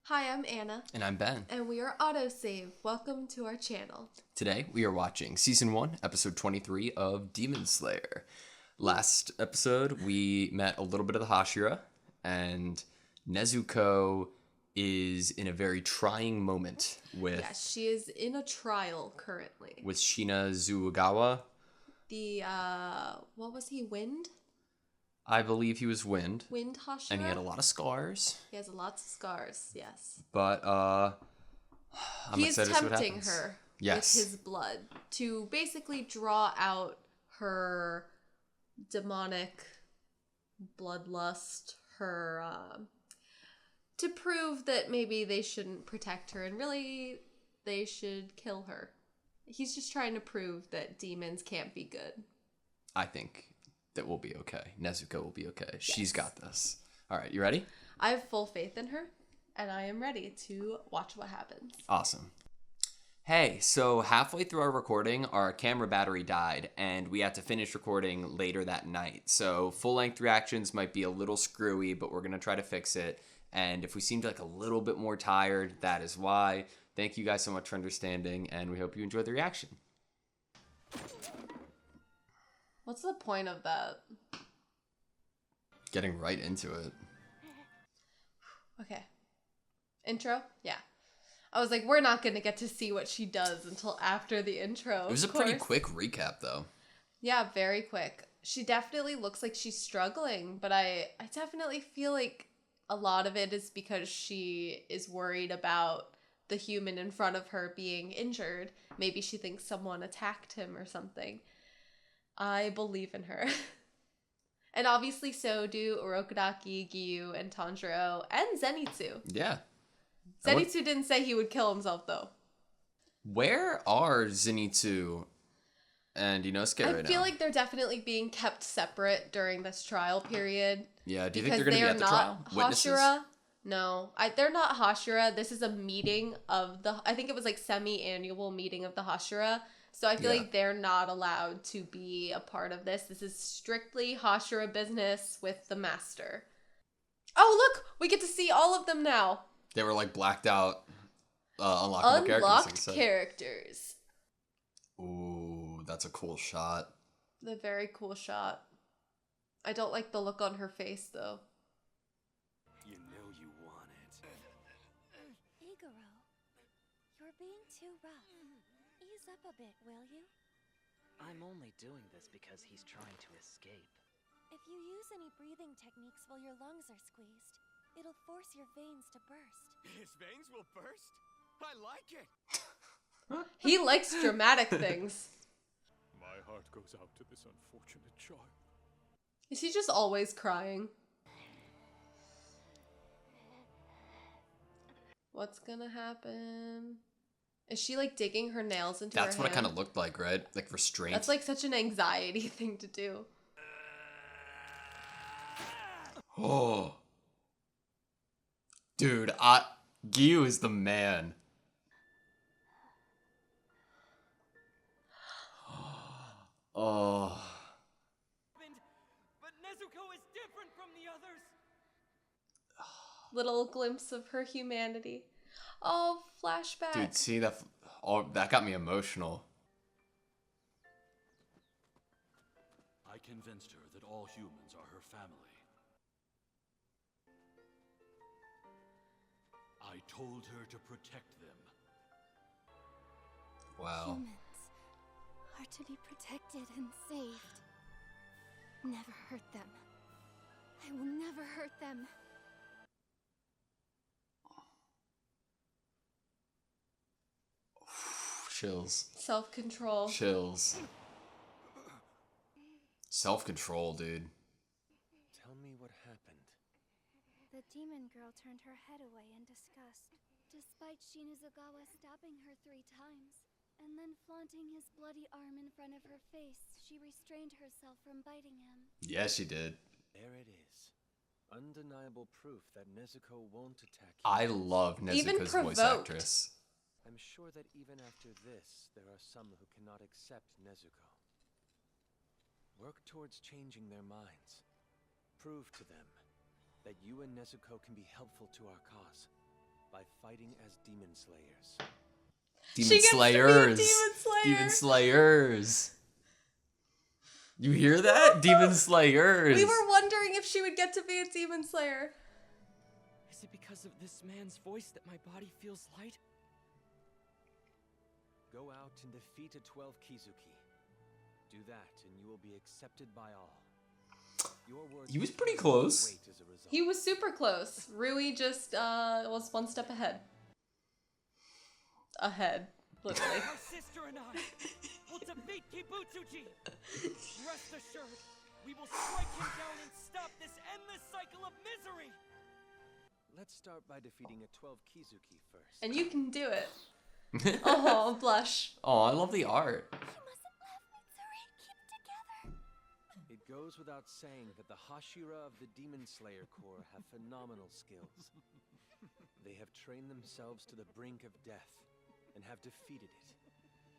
Hi, I'm Anna. And I'm Ben. And we are AutoSave. Welcome to our channel. Today we are watching Season 1, Episode 23 of Demon Slayer. Last episode we met a little bit of the Hashira, and Nezuko is in a very trying moment with... Yes, she is in a trial currently. With Shina Zuagawa. The, what was he, Wind? I believe he was Wind. Wind Hashira? And he had a lot of scars. He has lots of scars, yes. But, I'm excited to see what happens. He's tempting her with his blood to basically draw out her demonic bloodlust, her, to prove that maybe they shouldn't protect her and really they should kill her. He's just trying to prove that demons can't be good. I think that we'll be okay. Nezuko will be okay. Yes. She's got this. All right, you ready? I have full faith in her, and I am ready to watch what happens. Awesome. Hey, so halfway through our recording, our camera battery died, and we had to finish recording later that night. So full-length reactions might be a little screwy, but we're going to try to fix it. And if we seemed like a little bit more tired, that is why. Thank you guys so much for understanding, and we hope you enjoy the reaction. What's the point of that? Getting right into it. Okay. Intro? Yeah. I was like, we're not going to get to see what she does until after the intro. It was a pretty quick recap, though. Yeah, very quick. She definitely looks like she's struggling, but I definitely feel like a lot of it is because she is worried about the human in front of her being injured. Maybe she thinks someone attacked him or something. I believe in her. And obviously so do Urokodaki, Giyu, and Tanjiro, and Zenitsu. Yeah. Zenitsu didn't say he would kill himself, though. Where are Zenitsu and Inosuke right now? I feel like they're definitely being kept separate during this trial period. Yeah, do you think they're going to be at the trial? Witnesses? Hashira. No, they're not Hashira. This is a meeting of the... I think it was like semi-annual meeting of the Hashira. So I feel like they're not allowed to be a part of this. This is strictly Hashira business with the master. Oh, look! We get to see all of them now. They were like blacked out, unlockable characters. Unlocked characters. Ooh, that's a cool shot. The very cool shot. I don't like the look on her face, though. You know you want it. Figaro, you're being too rough. Ease up a bit, will you? I'm only doing this because he's trying to escape. If you use any breathing techniques while your lungs are squeezed, it'll force your veins to burst. His veins will burst? I like it! He likes dramatic things. My heart goes out to this unfortunate child. Is he just always crying? What's gonna happen? Is she like digging her nails into her hand? That's what it kind of looked like, right? Like restraint. That's like such an anxiety thing to do. Oh. Dude, Giyu is the man. Oh. But Nezuko is different from the others! Little glimpse of her humanity. Oh, flashback. Dude, see that? Oh, that got me emotional. I convinced her that all humans are her family. I told her to protect them. Wow. Humans are to be protected and saved. Never hurt them. I will never hurt them. Chills. Self-control. Chills. Self-control, dude. Tell me what happened. The demon girl turned her head away in disgust, despite Shinazugawa stabbing her 3 times. And then flaunting his bloody arm in front of her face, she restrained herself from biting him. Yeah, she did. There it is. Undeniable proof that Nezuko won't attack I humans. love Even Nezuko's voice provoked. actress. I'm sure that even after this, there are some who cannot accept Nezuko. Work towards changing their minds. Prove to them that you and Nezuko can be helpful to our cause. by fighting as demon slayers. Demon She gets to be a Slayers. Demon Slayer. Demon Slayers. You hear that? Demon Slayers. We were wondering if she would get to be a Demon Slayer. Is it because of this man's voice that my body feels light? Go out and defeat a 12 Kizuki. Do that, and you will be accepted by all. Your words He was pretty close. weight as a result. He was super close. Rui just was one step ahead. Literally. My sister and I will defeat Kibutsuji. Rest assured, we will strike him down and stop this endless cycle of misery. Let's start by defeating a 12 Kizuki first. And you can do it. Oh, blush. Oh, I love the art. You mustn't laugh, Mitsuri. Keep together. It goes without saying that the Hashira of the Demon Slayer Corps have phenomenal skills. They have trained themselves to the brink of death and have defeated it,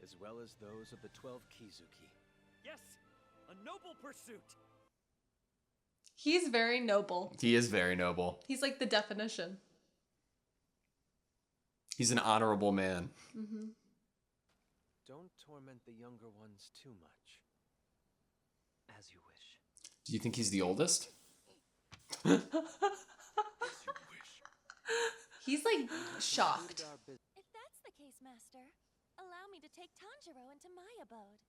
as well as those of the 12 Kizuki. Yes, a noble pursuit. He's very noble. He is very noble. He's like the definition. He's an honorable man. Mm-hmm. Don't torment the younger ones too much. As you wish. Do you think he's the oldest? As you wish. He's like shocked. If that's the case, Master, allow me to take Tanjiro into my abode.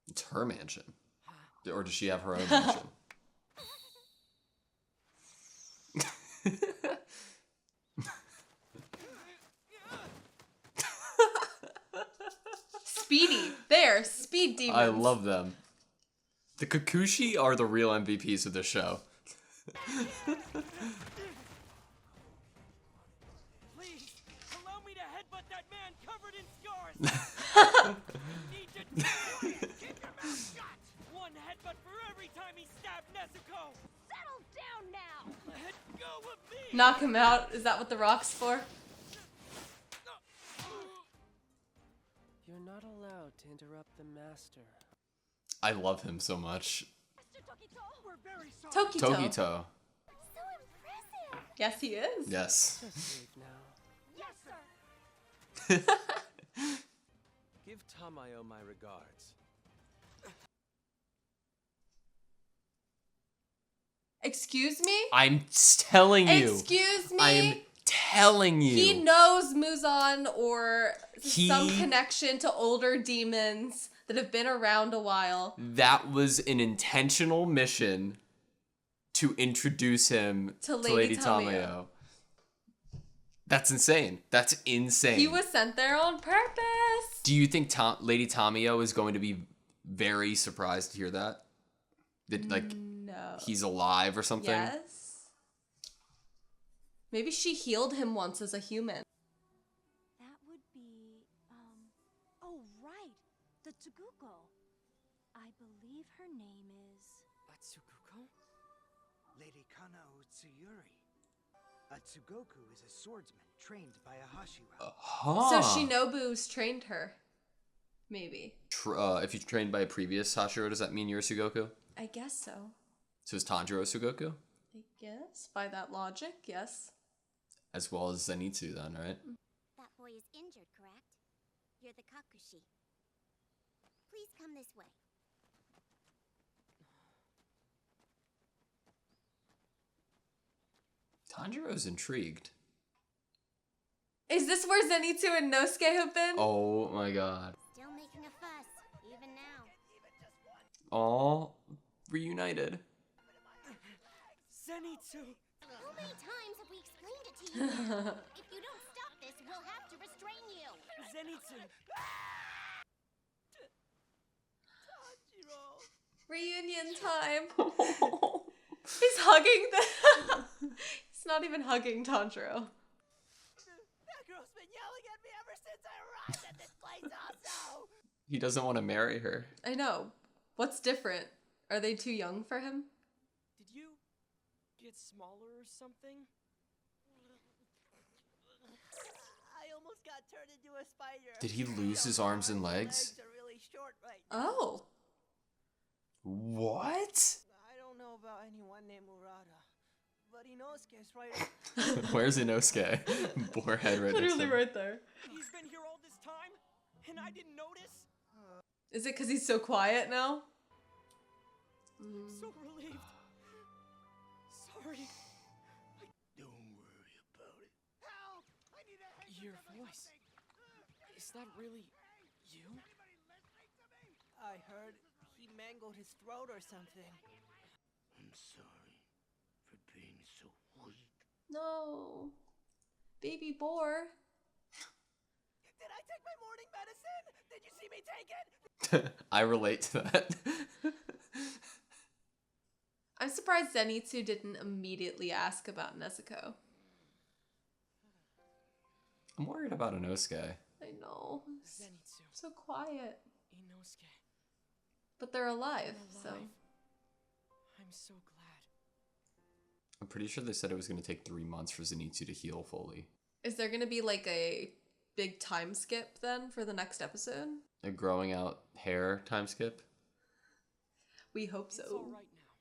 It's her mansion. Or does she have her own mansion? Speedy. There. Speed demons. I love them. The Kikuchi are the real MVPs of the show. Please, allow me to headbutt that man covered in scars. Need to do it. Keep your mouth shut. One headbutt for every time he stabbed Nezuko. Settle down now! Let go of me. Knock him out. Is that what the rock's for? You're not allowed to interrupt the master. I love him so much. Mr. Tokito! We're very sorry. Tokito. Togito. So impressive! Yes, he is. Yes. Just leave now. Yes, sir! Give Tamayo my regards. Excuse me? I'm telling you. Excuse me? I'm telling you. He knows Muzan or some He- connection to older demons that have been around a while. That was an intentional mission to introduce him To to Lady Lady Tamayo. Tamayo. That's insane. That's insane. He was sent there on purpose. Do you think Lady Tamayo is going to be very surprised to hear that? That like No. he's alive or something? Yes. Maybe she healed him once as a human. That would be, oh, right. The Tsuguko. I believe her name is... Atsuguko? Lady Kanao Tsuyuri. A Tsugoku is a swordsman trained by a Hashira. Huh. So Shinobu's trained her. Maybe. If you're trained by a previous Hashira, does that mean you're a Sugoku? I guess so. So is Tanjiro a Sugoku? I guess. By that logic, yes. As well as Zenitsu then, right? That boy is injured, correct? You're the Kakushi. Please come this way. Tanjiro's intrigued. Is this where Zenitsu and Nosuke have been? Oh my god. Still making a fuss, even now. All reunited. Zenitsu! How many times have we explained it to you? If you don't stop this, we'll have to restrain you. Zenitsu! Reunion time. He's hugging the... He's not even hugging Tanjiro. That girl's been yelling at me ever since I arrived at this place also! He doesn't want to marry her. I know. What's different? Are they too young for him? Did you get smaller or something? I almost got turned into a spider. Did he lose his arms and legs? My legs are really short right now. Oh. What? I don't know about anyone named Murata, but But Inosuke's right. Where's Inosuke? Boarhead right next to Literally him. right there. He's been here all this time, and I didn't notice. Is it because he's so quiet now? I'm so relieved. Sorry. Don't worry about it. Help! I need a hand. Your voice. Is that really you? I heard he mangled his throat or something. I'm sorry for being so weak. No. Baby boar. Did I take my morning medicine? Did you see me take it? I relate to that. I'm surprised Zenitsu didn't immediately ask about Nezuko. I'm worried about Inosuke. I know. Zenitsu. So quiet. Inosuke. But they're alive, so. Alive. I'm so glad. I'm pretty sure they said it was going to take 3 months for Zenitsu to heal fully. Is there gonna be like a big time skip then for the next episode? A growing out hair time skip? We hope so. It's all right now.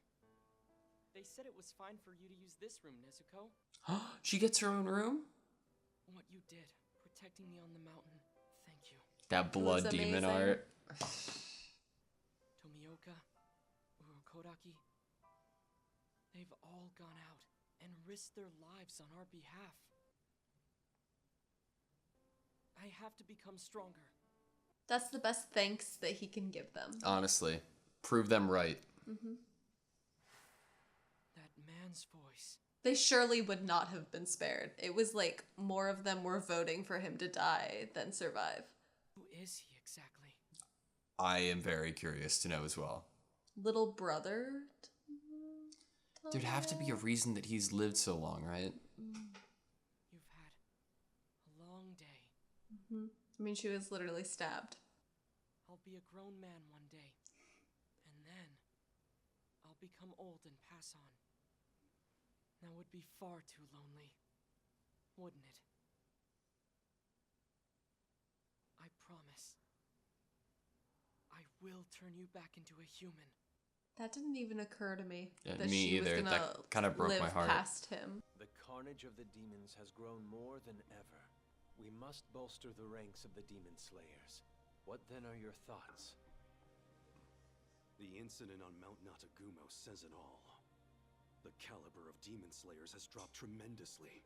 They said it was fine for you to use this room, Nezuko. She gets her own room? What you did, protecting me on the mountain. Thank you. That blood was demon amazing. art. Tomioka, Urokodaki. They've all gone out and risked their lives on our behalf. I have to become stronger. That's the best thanks that he can give them. Honestly. Prove them right. Hmm. That man's voice. They surely would not have been spared. It was like more of them were voting for him to die than survive. Who is he exactly? I am very curious to know as well. Little brother? There'd have to be a reason that he's lived so long, right? You've had a long day. Mm-hmm. I mean, she was literally stabbed. I'll be a grown man one day. And then I'll become old and pass on. That would be far too lonely, wouldn't it? I promise. I will turn you back into a human. That didn't even occur to me. Yeah, that me she was either. gonna That kinda broke live my heart. past him. The carnage of the demons has grown more than ever. We must bolster the ranks of the demon slayers. What then are your thoughts? The incident on Mount Natagumo says it all. The caliber of demon slayers has dropped tremendously.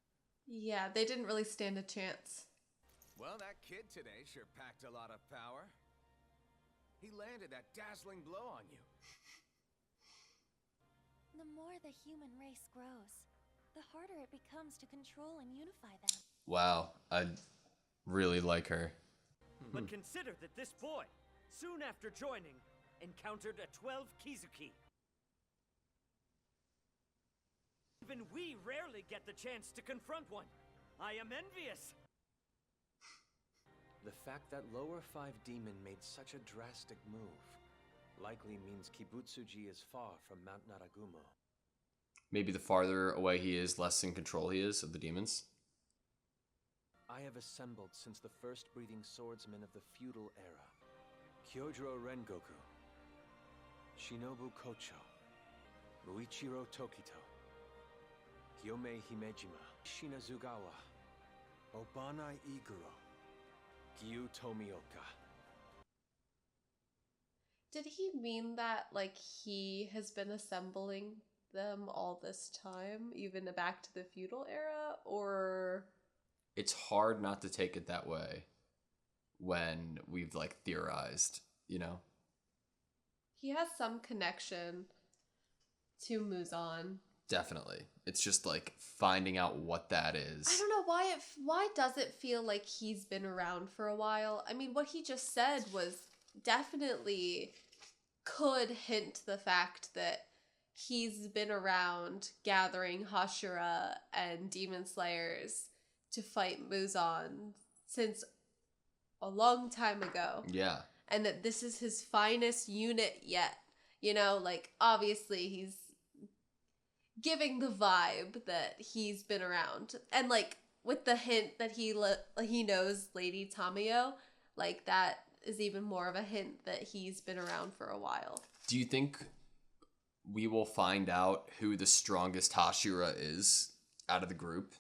Yeah, they didn't really stand a chance. Well, that kid today sure packed a lot of power. He landed that dazzling blow on you. The more the human race grows, the harder it becomes to control and unify them. Wow. I really like her. But consider that this boy, soon after joining, encountered a 12 Kizuki. Even we rarely get the chance to confront one. I am envious. The fact that lower 5 demon made such a drastic move likely means Kibutsuji is far from Mount Naragumo. Maybe the farther away he is, less in control he is of the demons. I have assembled since the first breathing swordsmen of the feudal era. Kyojuro Rengoku, Shinobu Kocho, Muichiro Tokito, Kyome Himejima, Shinazugawa, Obanai Iguro, Gyu Tomioka. Did he mean that, like, he has been assembling them all this time, even back to the feudal era, or... It's hard not to take it that way when we've, like, theorized, you know? He has some connection to Muzan. Definitely. It's just, like, finding out what that is. I don't know why does it feel like he's been around for a while? I mean, what he just said was definitely could hint the fact that he's been around gathering Hashira and demon slayers to fight Muzan since a long time ago. Yeah. And that this is his finest unit yet. You know, like, obviously he's giving the vibe that he's been around. And, like, with the hint that he knows Lady Tamayo, like, that is even more of a hint that he's been around for a while. Do you think we will find out who the strongest Hashira is out of the group?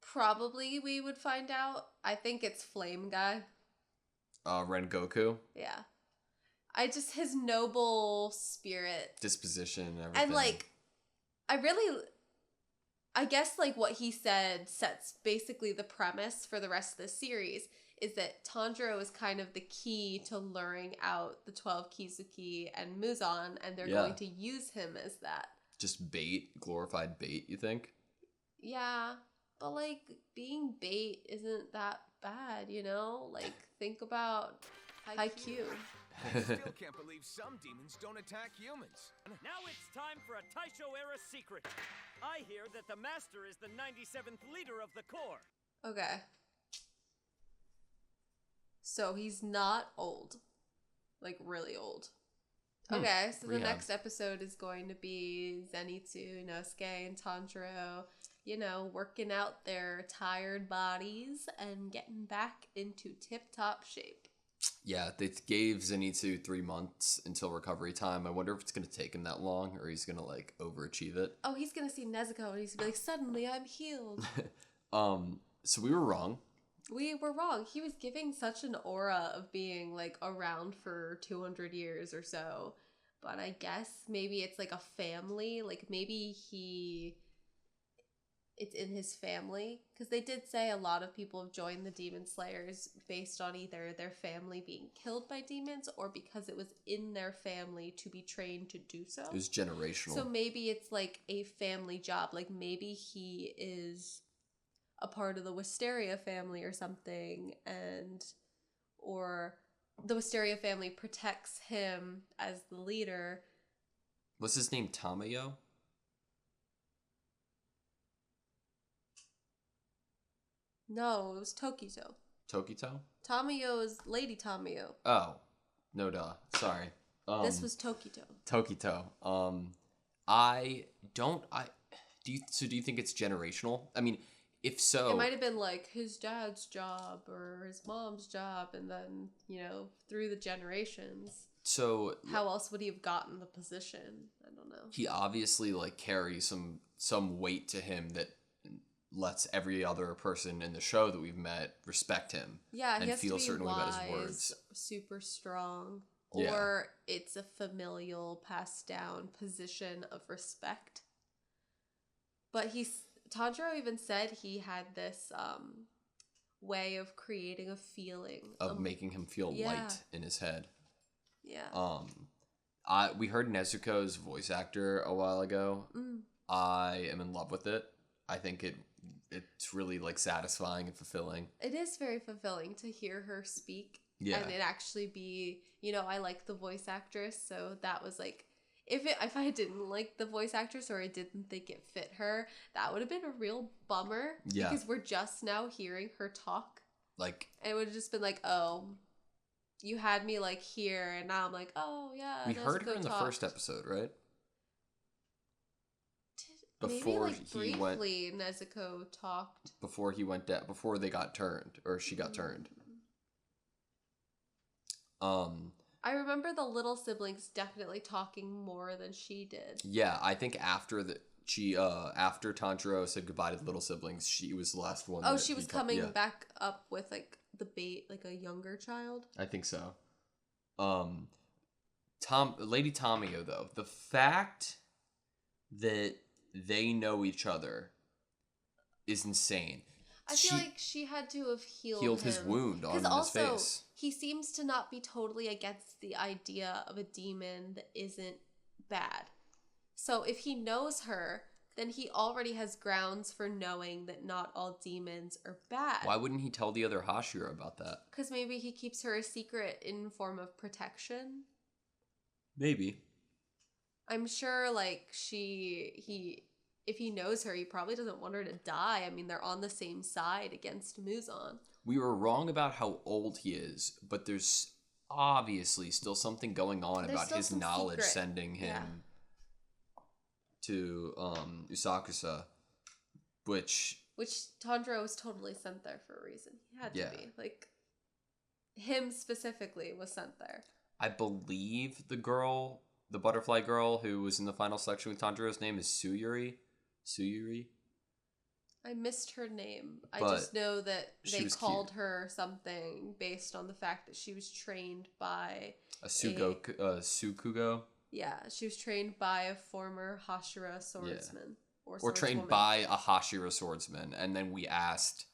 Probably we would find out. I think it's Flame Guy. Rengoku? Yeah. His noble spirit. Disposition and everything. And, like, I guess, like, what he said sets basically the premise for the rest of the series is that Tanjiro is kind of the key to luring out the 12 Kizuki and Muzan, and they're going to use him as that. Just bait, glorified bait, you think? Yeah, but, like, being bait isn't that bad, you know? Like, think about Haikyuu. I still can't believe some demons don't attack humans. Now it's time for a Taisho era secret. I hear that the Master is the 97th leader of the Corps. Okay. So he's not old. Like, really old. Okay, so the next episode is going to be Zenitsu, Inosuke, and Tanjiro, you know, working out their tired bodies and getting back into tip-top shape. Yeah, they gave Zenitsu 3 months until recovery time. I wonder if it's going to take him that long, or he's going to, like, overachieve it. Oh, he's going to see Nezuko, and he's going to be like, suddenly I'm healed. So we were wrong. We were wrong. He was giving such an aura of being, like, around for 200 years or so. But I guess maybe it's, like, a family. Like, maybe it's in his family. Because they did say a lot of people have joined the Demon Slayers based on either their family being killed by demons or because it was in their family to be trained to do so. It was generational. So maybe it's, like, a family job. Like, maybe he is a part of the Wisteria family or something, or the Wisteria family protects him as the leader. What's his name? Tamayo? No, it was Tokito. Tokito? Tamayo is Lady Tamayo. Oh. No duh. Sorry. This was Tokito. Tokito. Do you think it's generational? I mean, if so, it might have been like his dad's job or his mom's job, and then, you know, through the generations. So how else would he have gotten the position? I don't know. He obviously, like, carries some weight to him that lets every other person in the show that we've met respect him. Yeah, and he has feel to be certainly wise, about his words. Super strong, Yeah. or it's a familial passed down position of respect. But Tanjiro even said he had this way of creating a feeling of making him feel light in his head. Yeah. We heard Nezuko's voice actor a while ago. I am in love with it. I think it's really, like, satisfying and fulfilling. It is very fulfilling to hear her speak. Yeah. And it actually be, you know, I like the voice actress, so that was like, if I didn't like the voice actress or I didn't think it fit her, that would have been a real bummer. Yeah. Because we're just now hearing her talk. Like, and it would have just been like, oh, you had me, like, here, and now I'm like, oh yeah. We heard her in talked. the first episode, right? Before maybe, like, briefly, Nezuko talked. Before he went down, before they got turned, or she got turned. I remember the little siblings definitely talking more than she did. Yeah, I think after after Tanjiro said goodbye to the little siblings, she was the last one. Oh, she was coming back up with, like, the bait, like a younger child. I think so. Lady Tamayo, though, the fact that they know each other is insane. I feel like she had to have healed him. His wound on his also, face. He seems to not be totally against the idea of a demon that isn't bad. So if he knows her, then he already has grounds for knowing that not all demons are bad. Why wouldn't he tell the other Hashira about that? Because maybe he keeps her a secret in form of protection. Maybe. I'm sure, like, if he knows her, he probably doesn't want her to die. I mean, they're on the same side against Muzan. We were wrong about how old he is, but there's obviously still something going on about his knowledge sending him to Usakusa, which Tanjiro was totally sent there for a reason. He had to be. Like, him specifically was sent there. I believe the butterfly girl who was in the final selection with Tanjiro's name is Suyuri. Suyuri? I missed her name. I But just know that she they was called cute. her something based on the fact that she was trained by Sukugo? yeah, she was trained by a former Hashira swordsman Or trained swordswoman. by a Hashira swordsman. And then we asked,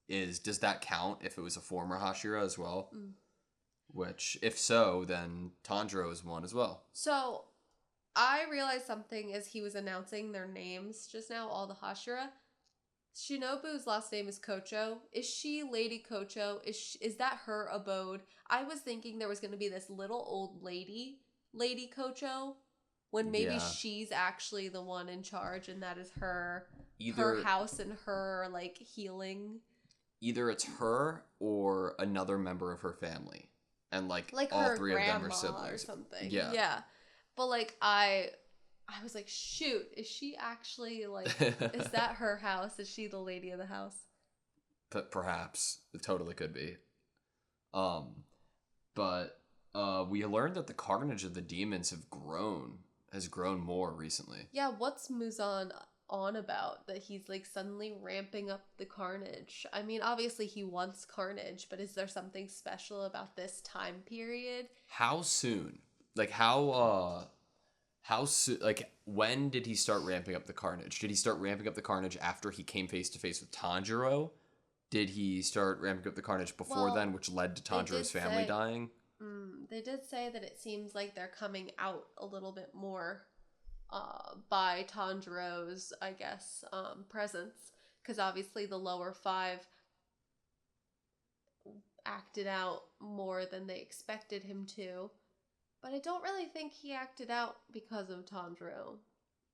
does that count if it was a former Hashira as well? Mm. Which, if so, then Tanjiro is one as well. So, I realized something as he was announcing their names just now, all the Hashira. Shinobu's last name is Kocho. Is she Lady Kocho? Is that her abode? I was thinking there was going to be this little old lady, Lady Kocho, when maybe she's actually the one in charge and that is her house and her like healing. Either it's her or another member of her family. And like all her three of them are grandma siblings. or something. Yeah. Yeah. But like I was like, shoot, is she actually like is that her house? Is she the lady of the house? But perhaps. It totally could be. But we learned that the carnage of the demons has grown more recently. Yeah, what's Muzan on about that he's like suddenly ramping up the carnage? I mean, obviously he wants carnage, but is there something special about this time period? How soon? Like how soon? Like when did he start ramping up the carnage? Did he start ramping up the carnage after he came face to face with Tanjiro? Did he start ramping up the carnage before then, which led to Tanjiro's family dying? They did say that it seems like they're coming out a little bit more by Tanjiro's, I guess, presence. Because obviously the lower five acted out more than they expected him to. But I don't really think he acted out because of Tanjiro.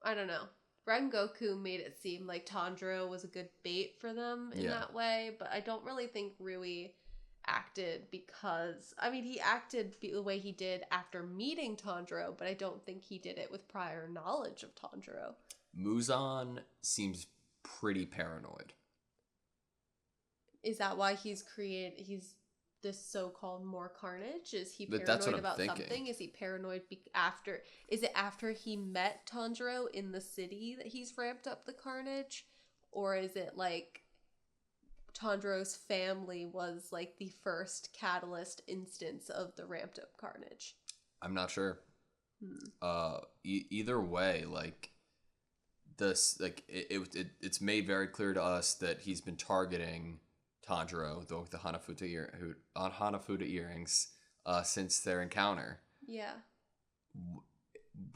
I don't know. Rengoku made it seem like Tanjiro was a good bait for them in that way, but I don't really think Rui acted because... I mean, he acted the way he did after meeting Tanjiro, but I don't think he did it with prior knowledge of Tanjiro. Muzan seems pretty paranoid. Is that why he's this so-called more carnage? Is he paranoid about something? Is he paranoid is it after he met Tanjiro in the city that he's ramped up the carnage? Or is it like Tanjiro's family was like the first catalyst instance of the ramped up carnage? I'm not sure. Either way, like this, like it's made very clear to us that he's been targeting Tanjiro, the Hanafuda earrings, since their encounter. Yeah.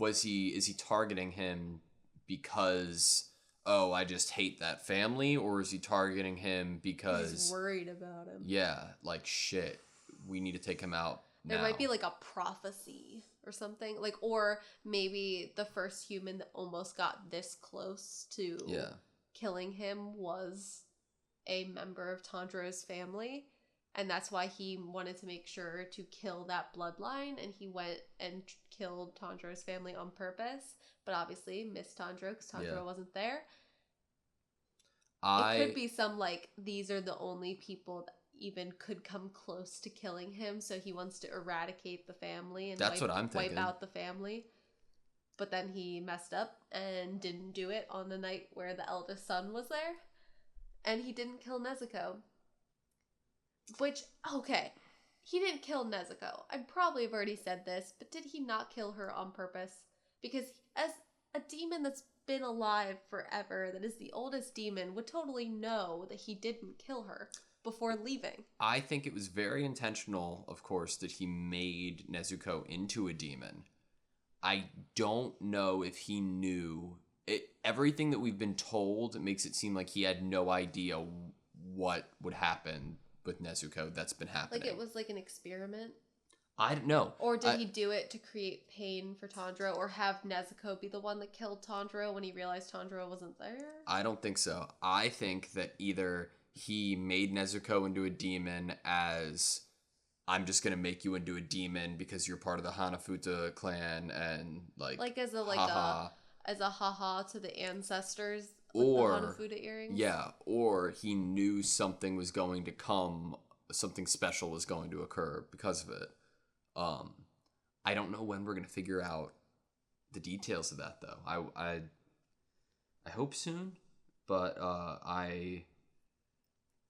Is he targeting him because, oh, I just hate that family, or is he targeting him because he's worried about him? Yeah, like shit, we need to take him out now. There might be like a prophecy or something, like, or maybe the first human that almost got this close to killing him was a member of Tanjiro's family, and that's why he wanted to make sure to kill that bloodline, and he went and killed Tanjiro's family on purpose, but obviously missed Tanjiro because Tanjiro wasn't there. It could be some like, these are the only people that even could come close to killing him, so he wants to eradicate the family and wipe out the family. But then he messed up and didn't do it on the night where the eldest son was there. And he didn't kill Nezuko. Which, okay, he didn't kill Nezuko. I probably have already said this, but did he not kill her on purpose? Because as a demon that's been alive forever, that is the oldest demon, would totally know that he didn't kill her before leaving. I think it was very intentional, of course, that he made Nezuko into a demon. I don't know if he knew... everything that we've been told makes it seem like he had no idea what would happen with Nezuko that's been happening. Like it was like an experiment? I don't know. Or did he do it to create pain for Tanjiro, or have Nezuko be the one that killed Tanjiro when he realized Tanjiro wasn't there? I don't think so. I think that either he made Nezuko into a demon as... I'm just gonna make you into a demon because you're part of the Hanafuda clan, and like as a haha to the ancestors with or the Hanafuda earrings. Yeah, or he knew something was going to come, something special was going to occur because of it. I don't know when we're gonna figure out the details of that though. I hope soon, but I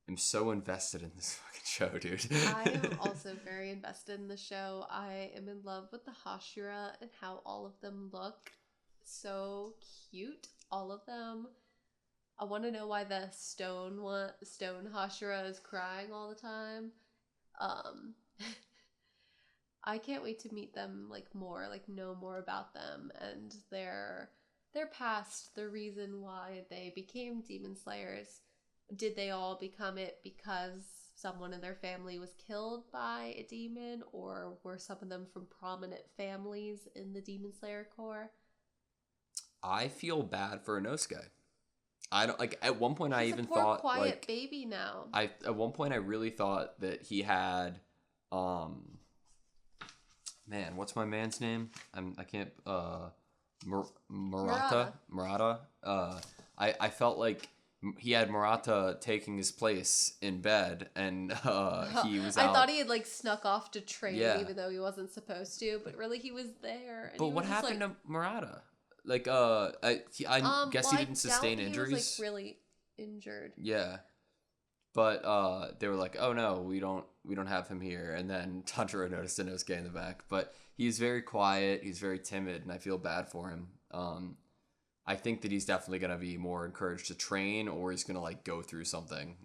am so invested in this fucking show, dude. I am also very invested in the show. I am in love with the Hashira and how all of them look so cute. All of them. I want to know why the stone Hashira is crying all the time. I can't wait to meet them more, know more about them and their past, the reason why they became demon slayers. Did they all become it because someone in their family was killed by a demon, or were some of them from prominent families in the Demon Slayer Corps? I feel bad for Inosuke. I don't at one point. He's I even a poor, thought quiet baby now. At one point I really thought that he had man, what's my man's name? I can't Murata. I felt like he had Murata taking his place in bed, and he was out. I thought he had snuck off to train, Yeah. even though he wasn't supposed to, but really he was there. And But he what was just happened to Murata? I guess he didn't sustain injuries. He was really injured. Yeah. But they were like, "Oh no, we don't have him here." And then Tanjiro noticed Inosuke in the back, but he's very quiet, he's very timid, and I feel bad for him. I think that he's definitely gonna be more encouraged to train, or he's gonna go through something.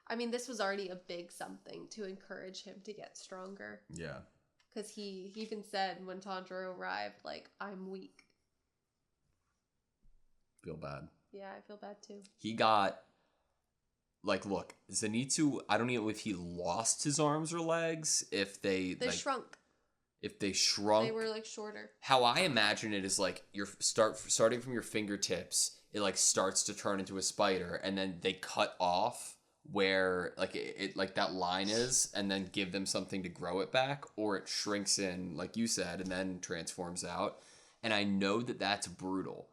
I mean, this was already a big something to encourage him to get stronger. Yeah. Because he even said when Tanjiro arrived, I'm weak. Feel bad. Yeah, I feel bad too. He got look, Zenitsu, I don't know if he lost his arms or legs, if they shrunk. If they shrunk. They were shorter. How I imagine it is you're starting from your fingertips, it starts to turn into a spider, and then they cut off where it that line is, and then give them something to grow it back, or it shrinks in like you said and then transforms out. And I know that that's brutal,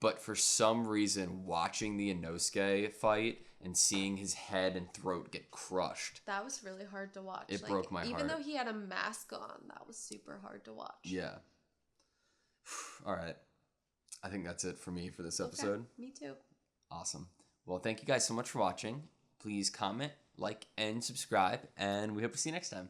but for some reason watching the Inosuke fight and seeing his head and throat get crushed, that was really hard to watch. It broke my heart. Even though he had a mask on, that was super hard to watch. Yeah. All right. I think that's it for me for this episode. Okay, me too. Awesome. Well, thank you guys so much for watching. Please comment, like, and subscribe, and we hope to see you next time.